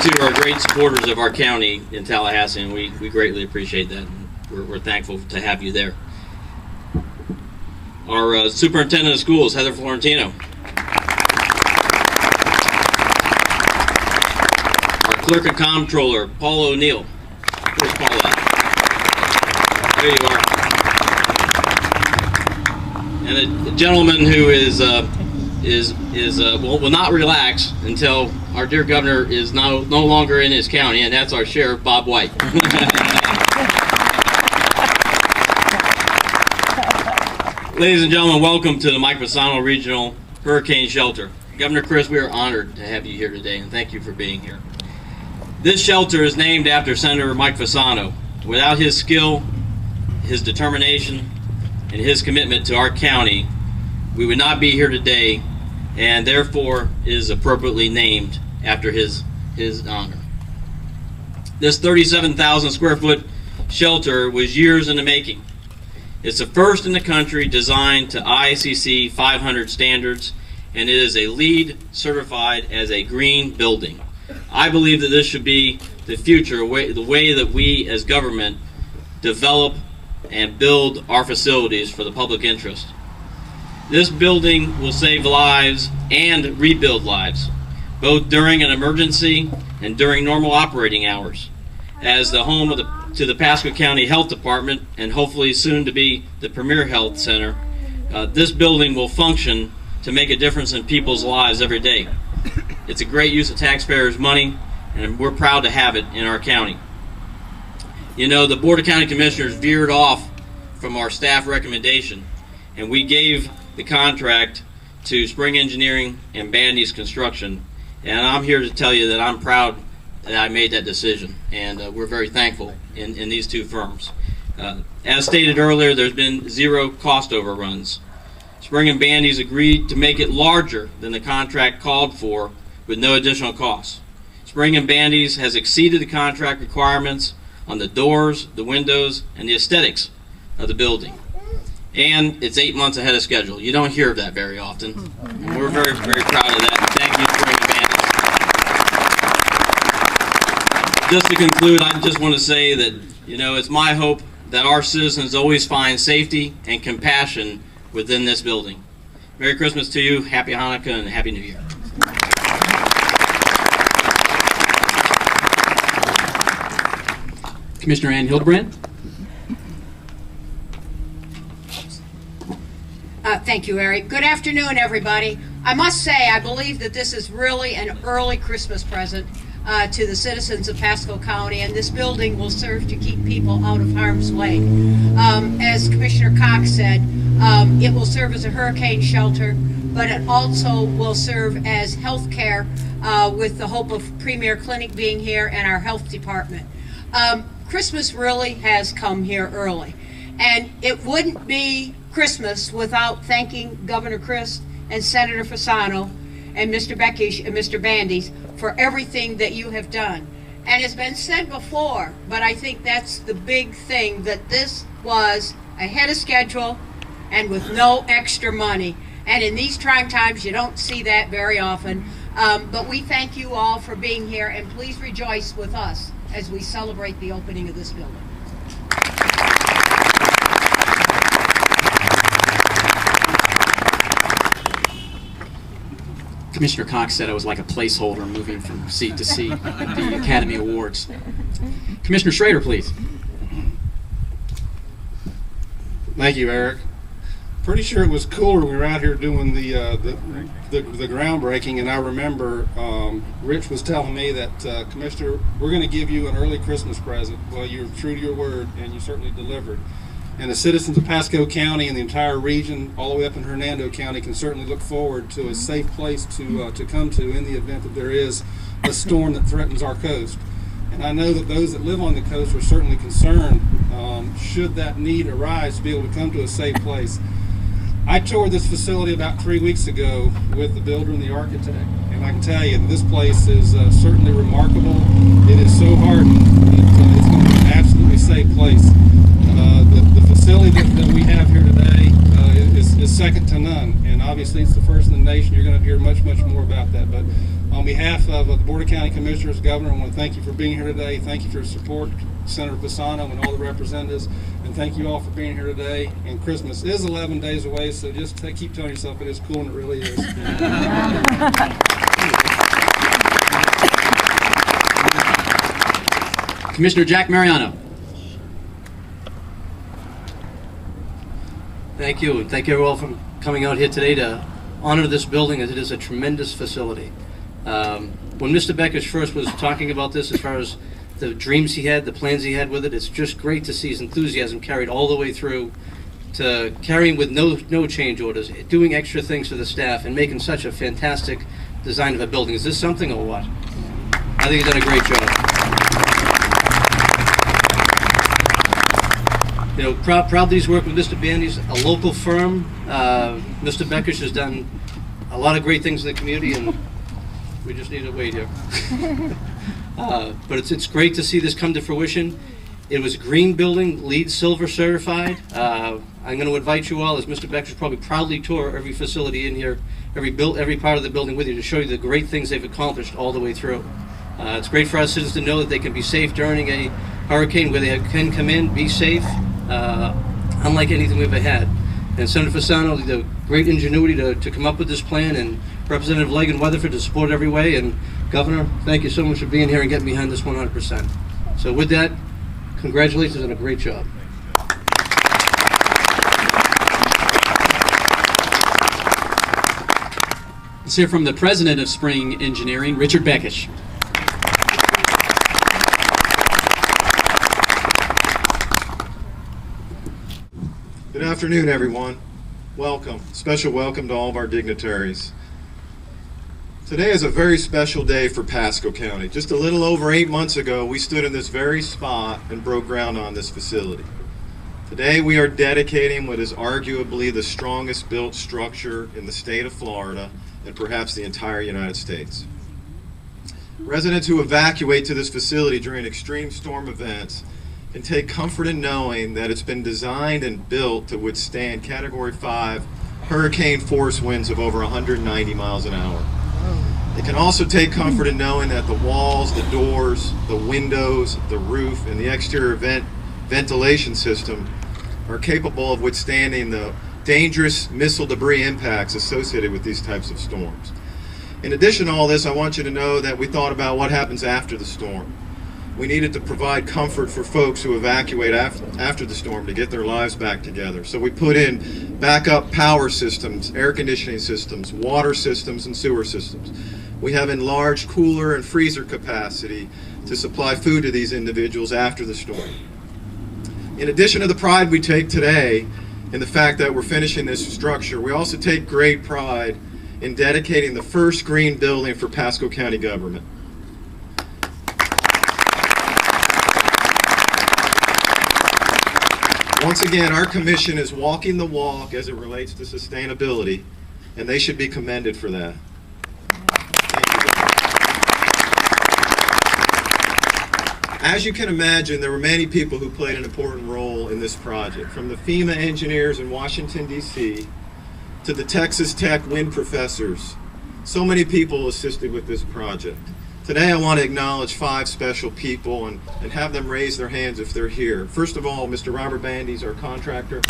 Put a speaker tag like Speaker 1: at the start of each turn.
Speaker 1: too are great supporters of our county in Tallahassee, and we greatly appreciate that. We're thankful to have you there. Our superintendent of schools, Heather Florentino. Our clerk and comptroller, Paul O'Neill. Where's Paul at? There you are. And a gentleman who will not relax until our dear governor is no longer in his county, and that's our sheriff, Bob White. Ladies and gentlemen, welcome to the Mike Fasano Regional Hurricane Shelter. Governor Chris, we are honored to have you here today, and thank you for being here. This shelter is named after Senator Mike Fasano. Without his skill, his determination, and his commitment to our county, we would not be here today, and therefore is appropriately named after his honor. This 37,000 square foot shelter was years in the making. It's the first in the country designed to ICC 500 standards, and it is a LEED certified as a green building. I believe that this should be the future, the way that we as government develop and build our facilities for the public interest. This building will save lives and rebuild lives, both during an emergency and during normal operating hours. As the home to the Pasco County Health Department, and hopefully soon to be the premier health center, this building will function to make a difference in people's lives every day. It's a great use of taxpayers' money, and we're proud to have it in our county. You know, the Board of County Commissioners veered off from our staff recommendation, and we gave the contract to Spring Engineering and Bandy's Construction, and I'm here to tell you that I'm proud that I made that decision, and we're very thankful in these two firms. As stated earlier, there's been zero cost overruns. Spring and Bandy's agreed to make it larger than the contract called for with no additional costs. Spring and Bandy's has exceeded the contract requirements on the doors, the windows, and the aesthetics of the building. And it's 8 months ahead of schedule. You don't hear of that very often. And we're very, very proud of that. Thank you, Spring and Bandy's. Just to conclude, I just want to say that, you know, it's my hope that our citizens always find safety and compassion within this building. Merry Christmas to you, Happy Hanukkah, and Happy New Year.
Speaker 2: Commissioner Ann Hildebrand.
Speaker 3: Thank you, Eric. Good afternoon, everybody. I must say, I believe that this is really an early Christmas present to the citizens of Pasco County, and this building will serve to keep people out of harm's way. As Commissioner Cox said, it will serve as a hurricane shelter, but it also will serve as health care with the hope of Premier Clinic being here and our health department. Christmas really has come here early, and it wouldn't be Christmas without thanking Governor Chris and Senator Fasano and Mr. Beckish and Mr. Bandy's for everything that you have done. And it's been said before, but I think that's the big thing, that this was ahead of schedule and with no extra money. And in these trying times, you don't see that very often. But we thank you all for being here, and please rejoice with us as we celebrate the opening of this building.
Speaker 2: Commissioner Cox said I was like a placeholder moving from seat to seat at the Academy Awards. Commissioner Schrader, please.
Speaker 4: Thank you, Eric. Pretty sure it was cooler when we were out here doing the groundbreaking, and I remember Rich was telling me that, Commissioner, we're going to give you an early Christmas present. Well, you're true to your word, and you certainly delivered. And the citizens of Pasco County and the entire region, all the way up in Hernando County, can certainly look forward to a safe place to come to in the event that there is a storm that threatens our coast. And I know that those that live on the coast are certainly concerned, should that need arise, to be able to come to a safe place. I toured this facility about 3 weeks ago with the builder and the architect, and I can tell you this place is certainly remarkable. It is so hardened. It's going to be an absolutely safe place. The facility that we have here today is second to none, and obviously it's the first in the nation. You're going to hear much more about that, but On behalf of the Board of County Commissioners, Governor, I want to thank you for being here today. Thank you for your support, Senator Fasano and all the representatives, and thank you all for being here today. And Christmas is 11 days away, so just keep telling yourself it is cool, and it really is.
Speaker 2: Commissioner Jack Mariano.
Speaker 5: Thank you, and thank you all for coming out here today to honor this building, as it is a tremendous facility. When Mr. Beckish first was talking about this, as far as the dreams he had, the plans he had with it, it's just great to see his enthusiasm carried all the way through to carrying with no change orders, doing extra things for the staff, and making such a fantastic design of a building. Is this something or what? I think he's done a great job. You know, proud that he's worked with Mr. Bandy's a local firm. Mr. Beckish has done a lot of great things in the community, and we just need to wait here. But it's great to see this come to fruition. It was a green building, LEED Silver certified. I'm going to invite you all, as Mr. Beckish probably proudly tour every facility in here, every part of the building with you, to show you the great things they've accomplished all the way through. It's great for our citizens to know that they can be safe during a hurricane, where they can come in, be safe, unlike anything we've ever had. And Senator Fasano, the great ingenuity to come up with this plan, and Representative Legg and Weatherford to support every way, and Governor, thank you so much for being here and getting behind this 100%. So with that, congratulations on a great job.
Speaker 2: Let's hear from the president of Spring Engineering, Richard Beckish.
Speaker 6: Good afternoon, everyone. Welcome. Special welcome to all of our dignitaries. Today is a very special day for Pasco County. Just a little over 8 months ago, we stood in this very spot and broke ground on this facility. Today, we are dedicating what is arguably the strongest built structure in the state of Florida and perhaps the entire United States. Residents who evacuate to this facility during extreme storm events can take comfort in knowing that it's been designed and built to withstand Category 5 hurricane force winds of over 190 miles an hour. They can also take comfort in knowing that the walls, the doors, the windows, the roof, and the exterior ventilation system are capable of withstanding the dangerous missile debris impacts associated with these types of storms. In addition to all this, I want you to know that we thought about what happens after the storm. We needed to provide comfort for folks who evacuate after the storm to get their lives back together. So we put in backup power systems, air conditioning systems, water systems, and sewer systems. We have enlarged cooler and freezer capacity to supply food to these individuals after the storm. In addition to the pride we take today in the fact that we're finishing this structure, we also take great pride in dedicating the first green building for Pasco County government. Once again, our commission is walking the walk as it relates to sustainability, and they should be commended for that. As you can imagine, there were many people who played an important role in this project, from the FEMA engineers in Washington, D.C., to the Texas Tech wind professors. So many people assisted with this project. Today I want to acknowledge 5 special people and have them raise their hands if they're here. First of all, Mr. Robert Bandy's our contractor.